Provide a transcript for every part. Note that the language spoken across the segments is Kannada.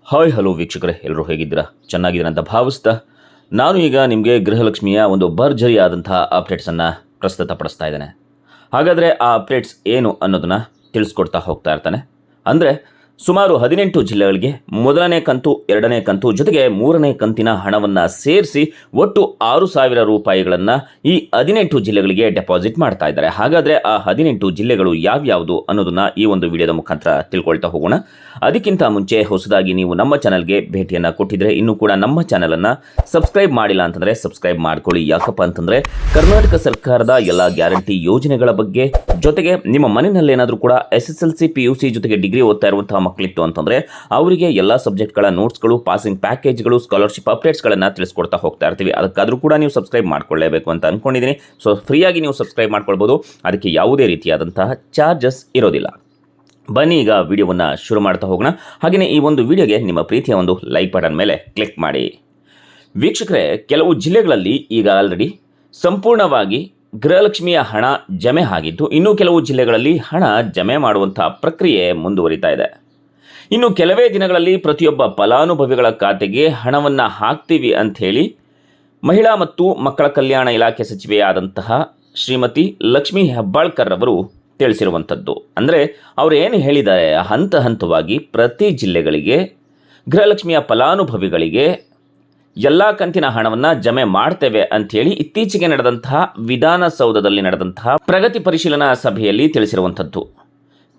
ಹಾಯ್ ಹಲೋ ವೀಕ್ಷಕರೇ, ಎಲ್ಲರೂ ಹೇಗಿದ್ದೀರಾ? ಚೆನ್ನಾಗಿದ್ದೀರಾ ಅಂತ ಭಾವಿಸ್ತಾ ನಾನು ಈಗ ನಿಮಗೆ ಗೃಹಲಕ್ಷ್ಮಿಯ ಒಂದು ಭರ್ಜರಿಯಾದಂತಹ ಅಪ್ಡೇಟ್ಸನ್ನು ಪ್ರಸ್ತುತಪಡಿಸ್ತಾ ಇದ್ದೇನೆ. ಹಾಗಾದರೆ ಆ ಅಪ್ಡೇಟ್ಸ್ ಏನು ಅನ್ನೋದನ್ನು ತಿಳಿಸ್ಕೊಡ್ತಾ ಹೋಗ್ತಾ ಇರ್ತಾನೆ. ಅಂದರೆ ಸುಮಾರು 18 ಜಿಲ್ಲೆಗಳಿಗೆ ಮೊದಲನೇ ಕಂತು, ಎರಡನೇ ಕಂತು ಜೊತೆಗೆ ಮೂರನೇ ಕಂತಿನ ಹಣವನ್ನು ಸೇರಿಸಿ ಒಟ್ಟು 6,000 ರೂಪಾಯಿಗಳನ್ನು ಈ 18 ಜಿಲ್ಲೆಗಳಿಗೆ ಡೆಪಾಸಿಟ್ ಮಾಡ್ತಾ ಇದ್ದಾರೆ. ಹಾಗಾದರೆ ಆ 18 ಜಿಲ್ಲೆಗಳು ಯಾವ್ಯಾವುದು ಅನ್ನೋದನ್ನು ಈ ಒಂದು ವಿಡಿಯೋದ ಮುಖಾಂತರ ತಿಳ್ಕೊಳ್ತಾ ಹೋಗೋಣ. ಅದಕ್ಕಿಂತ ಮುಂಚೆ ಹೊಸದಾಗಿ ನೀವು ನಮ್ಮ ಚಾನಲ್ಗೆ ಭೇಟಿಯನ್ನು ಕೊಟ್ಟಿದ್ರೆ ಇನ್ನೂ ಕೂಡ ನಮ್ಮ ಚಾನಲನ್ನು ಸಬ್ಸ್ಕ್ರೈಬ್ ಮಾಡಿಲ್ಲ ಅಂತಂದರೆ ಸಬ್ಸ್ಕ್ರೈಬ್ ಮಾಡ್ಕೊಳ್ಳಿ. ಯಾಕಪ್ಪ ಅಂತಂದರೆ ಕರ್ನಾಟಕ ಸರ್ಕಾರದ ಎಲ್ಲ ಗ್ಯಾರಂಟಿ ಯೋಜನೆಗಳ ಬಗ್ಗೆ, ಜೊತೆಗೆ ನಿಮ್ಮ ಮನೆಯಲ್ಲೇನಾದರೂ ಕೂಡ SSLC PUC ಜೊತೆಗೆ ಡಿಗ್ರಿ ಓದ್ತಾ ಇರುವಂತಹ ಮಕ್ಕಳಿತ್ತು ಅಂತಂದರೆ ಅವರಿಗೆ ಎಲ್ಲ ಸಬ್ಜೆಕ್ಟ್ಗಳ ನೋಟ್ಸ್ಗಳು, ಪಾಸಿಂಗ್ ಪ್ಯಾಕೇಜ್ಗಳು, ಸ್ಕಾಲರ್ಶಿಪ್ ಅಪ್ಡೇಟ್ಸ್ಗಳನ್ನು ತಿಳಿಸ್ಕೊಡ್ತಾ ಹೋಗ್ತಾ ಇರ್ತೀವಿ. ಅದಕ್ಕಾದರೂ ಕೂಡ ನೀವು ಸಬ್ಸ್ಕ್ರೈಬ್ ಮಾಡ್ಕೊಳ್ಳೇಬೇಕು ಅಂತ ಅಂದ್ಕೊಂಡಿದ್ದೀನಿ. ಸೊ ಫ್ರೀಯಾಗಿ ನೀವು ಸಬ್ಸ್ಕ್ರೈಬ್ ಮಾಡ್ಕೊಳ್ಬೋದು, ಅದಕ್ಕೆ ಯಾವುದೇ ರೀತಿಯಾದಂತಹ ಚಾರ್ಜಸ್ ಇರೋದಿಲ್ಲ. ಬನ್ನಿ ಈಗ ವಿಡಿಯೋವನ್ನು ಶುರು ಮಾಡ್ತಾ ಹೋಗೋಣ. ಹಾಗೆಯೇ ಈ ಒಂದು ವಿಡಿಯೋಗೆ ನಿಮ್ಮ ಪ್ರೀತಿಯ ಒಂದು ಲೈಕ್ ಬಟನ್ ಮೇಲೆ ಕ್ಲಿಕ್ ಮಾಡಿ. ವೀಕ್ಷಕರೇ, ಕೆಲವು ಜಿಲ್ಲೆಗಳಲ್ಲಿ ಈಗ ಆಲ್ರೆಡಿ ಸಂಪೂರ್ಣವಾಗಿ ಗೃಹಲಕ್ಷ್ಮಿಯ ಹಣ ಜಮೆ ಆಗಿದ್ದು, ಇನ್ನೂ ಕೆಲವು ಜಿಲ್ಲೆಗಳಲ್ಲಿ ಹಣ ಜಮೆ ಮಾಡುವಂಥ ಪ್ರಕ್ರಿಯೆ ಮುಂದುವರಿತಾ ಇದೆ. ಇನ್ನು ಕೆಲವೇ ದಿನಗಳಲ್ಲಿ ಪ್ರತಿಯೊಬ್ಬ ಫಲಾನುಭವಿಗಳ ಖಾತೆಗೆ ಹಣವನ್ನು ಹಾಕ್ತೀವಿ ಅಂಥೇಳಿ ಮಹಿಳಾ ಮತ್ತು ಮಕ್ಕಳ ಕಲ್ಯಾಣ ಇಲಾಖೆ ಸಚಿವೆಯಾದಂತಹ ಶ್ರೀಮತಿ ಲಕ್ಷ್ಮೀ ಹೆಬ್ಬಾಳ್ಕರ್ ಅವರು ತಿಳಿಸಿರುವಂಥದ್ದು. ಅಂದರೆ ಅವರು ಏನು ಹೇಳಿದ್ದಾರೆ, ಹಂತ ಹಂತವಾಗಿ ಪ್ರತಿ ಜಿಲ್ಲೆಗಳಿಗೆ ಗೃಹಲಕ್ಷ್ಮಿಯ ಫಲಾನುಭವಿಗಳಿಗೆ ಎಲ್ಲ ಕಂತಿನ ಹಣವನ್ನು ಜಮೆ ಮಾಡ್ತೇವೆ ಅಂಥೇಳಿ ಇತ್ತೀಚೆಗೆ ನಡೆದಂತಹ ವಿಧಾನಸೌಧದಲ್ಲಿ ನಡೆದಂತಹ ಪ್ರಗತಿ ಪರಿಶೀಲನಾ ಸಭೆಯಲ್ಲಿ ತಿಳಿಸಿರುವಂಥದ್ದು.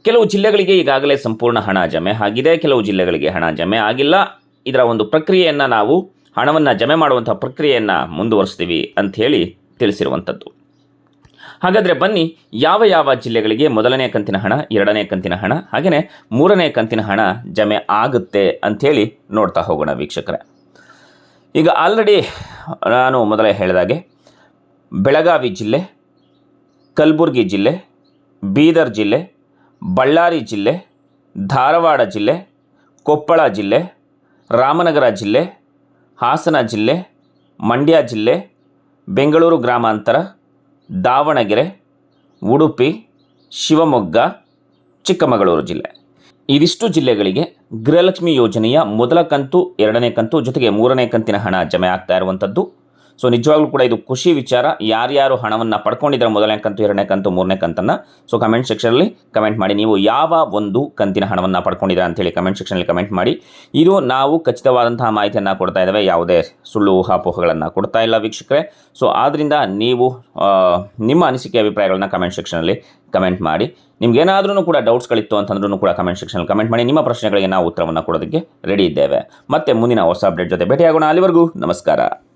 ಕೆಲವು ಜಿಲ್ಲೆಗಳಿಗೆ ಈಗಾಗಲೇ ಸಂಪೂರ್ಣ ಹಣ ಜಮೆ ಆಗಿದೆ, ಕೆಲವು ಜಿಲ್ಲೆಗಳಿಗೆ ಹಣ ಜಮೆ ಆಗಿಲ್ಲ. ಇದರ ಒಂದು ಪ್ರಕ್ರಿಯೆಯನ್ನು ನಾವು ಹಣವನ್ನು ಜಮೆ ಮಾಡುವಂಥ ಪ್ರಕ್ರಿಯೆಯನ್ನು ಮುಂದುವರಿಸ್ತೀವಿ ಅಂಥೇಳಿ ತಿಳಿಸಿರುವಂಥದ್ದು. ಹಾಗಾದರೆ ಬನ್ನಿ, ಯಾವ ಯಾವ ಜಿಲ್ಲೆಗಳಿಗೆ ಮೊದಲನೇ ಕಂತಿನ ಹಣ, ಎರಡನೇ ಕಂತಿನ ಹಣ ಹಾಗೆಯೇ ಮೂರನೇ ಕಂತಿನ ಹಣ ಜಮೆ ಆಗುತ್ತೆ ಅಂಥೇಳಿ ನೋಡ್ತಾ ಹೋಗೋಣ ವೀಕ್ಷಕರೇ. ಈಗ ಆಲ್ರೆಡಿ ನಾನು ಮೊದಲೇ ಹೇಳಿದಾಗೆ ಬೆಳಗಾವಿ ಜಿಲ್ಲೆ, ಕಲಬುರಗಿ ಜಿಲ್ಲೆ, ಬೀದರ್ ಜಿಲ್ಲೆ, ಬಳ್ಳಾರಿ ಜಿಲ್ಲೆ, ಧಾರವಾಡ ಜಿಲ್ಲೆ, ಕೊಪ್ಪಳ ಜಿಲ್ಲೆ, ರಾಮನಗರ ಜಿಲ್ಲೆ, ಹಾಸನ ಜಿಲ್ಲೆ, ಮಂಡ್ಯ ಜಿಲ್ಲೆ, ಬೆಂಗಳೂರು ಗ್ರಾಮಾಂತರ, ದಾವಣಗೆರೆ, ಉಡುಪಿ, ಶಿವಮೊಗ್ಗ, ಚಿಕ್ಕಮಗಳೂರು ಜಿಲ್ಲೆ. ಇದಿಷ್ಟು ಜಿಲ್ಲೆಗಳಿಗೆ ಗೃಹಲಕ್ಷ್ಮಿ ಯೋಜನೆಯ ಮೊದಲ ಕಂತು, ಎರಡನೇ ಕಂತು ಜೊತೆಗೆ ಮೂರನೇ ಕಂತಿನ ಹಣ ಜಮೆ ಆಗ್ತಾ ಇರುವಂಥದ್ದು. ಸೊ ನಿಜವಾಗ್ಲೂ ಕೂಡ ಇದು ಖುಷಿ ವಿಚಾರ. ಯಾರ್ಯಾರು ಹಣವನ್ನು ಪಡ್ಕೊಂಡಿದ್ದಾರೆ ಮೊದಲನೇ ಕಂತು, ಎರಡನೇ ಕಂತು, ಮೂರನೇ ಕಂತನ್ನು, ಸೊ ಕಮೆಂಟ್ ಸೆಕ್ಷನಲ್ಲಿ ಕಮೆಂಟ್ ಮಾಡಿ. ನೀವು ಯಾವ ಒಂದು ಕಂತಿನ ಹಣವನ್ನು ಪಡ್ಕೊಂಡಿದ್ದೀರಾ ಅಂಥೇಳಿ ಕಮೆಂಟ್ ಸೆಕ್ಷನಲ್ಲಿ ಕಮೆಂಟ್ ಮಾಡಿ. ಇದು ನಾವು ಖಚಿತವಾದಂತಹ ಮಾಹಿತಿಯನ್ನು ಕೊಡ್ತಾ ಇದ್ದೇವೆ, ಯಾವುದೇ ಸುಳ್ಳು ಊಹಾಪೋಹಗಳನ್ನು ಕೊಡ್ತಾ ಇಲ್ಲ ವೀಕ್ಷಕರೇ. ಸೊ ಆದ್ದರಿಂದ ನೀವು ನಿಮ್ಮ ಅನಿಸಿಕೆ ಅಭಿಪ್ರಾಯಗಳನ್ನ ಕಮೆಂಟ್ ಸೆಕ್ಷನಲ್ಲಿ ಕಮೆಂಟ್ ಮಾಡಿ. ನಿಮ್ಗೇನಾದ್ರೂ ಕೂಡ ಡೌಟ್ಸ್ಗಳಿತ್ತು ಅಂತಂದ್ರೂ ಕೂಡ ಕಮೆಂಟ್ ಸೆಕ್ಷನಲ್ಲಿ ಕಮೆಂಟ್ ಮಾಡಿ. ನಿಮ್ಮ ಪ್ರಶ್ನೆಗಳಿಗೆ ನಾವು ಉತ್ತರವನ್ನು ಕೊಡೋದಕ್ಕೆ ರೆಡಿ ಇದ್ದೇವೆ. ಮತ್ತೆ ಮುಂದಿನ ಹೊಸ ಅಪ್ಡೇಟ್ ಜೊತೆ ಭೇಟಿಯಾಗೋಣ. ಅಲ್ಲಿವರೆಗೂ ನಮಸ್ಕಾರ.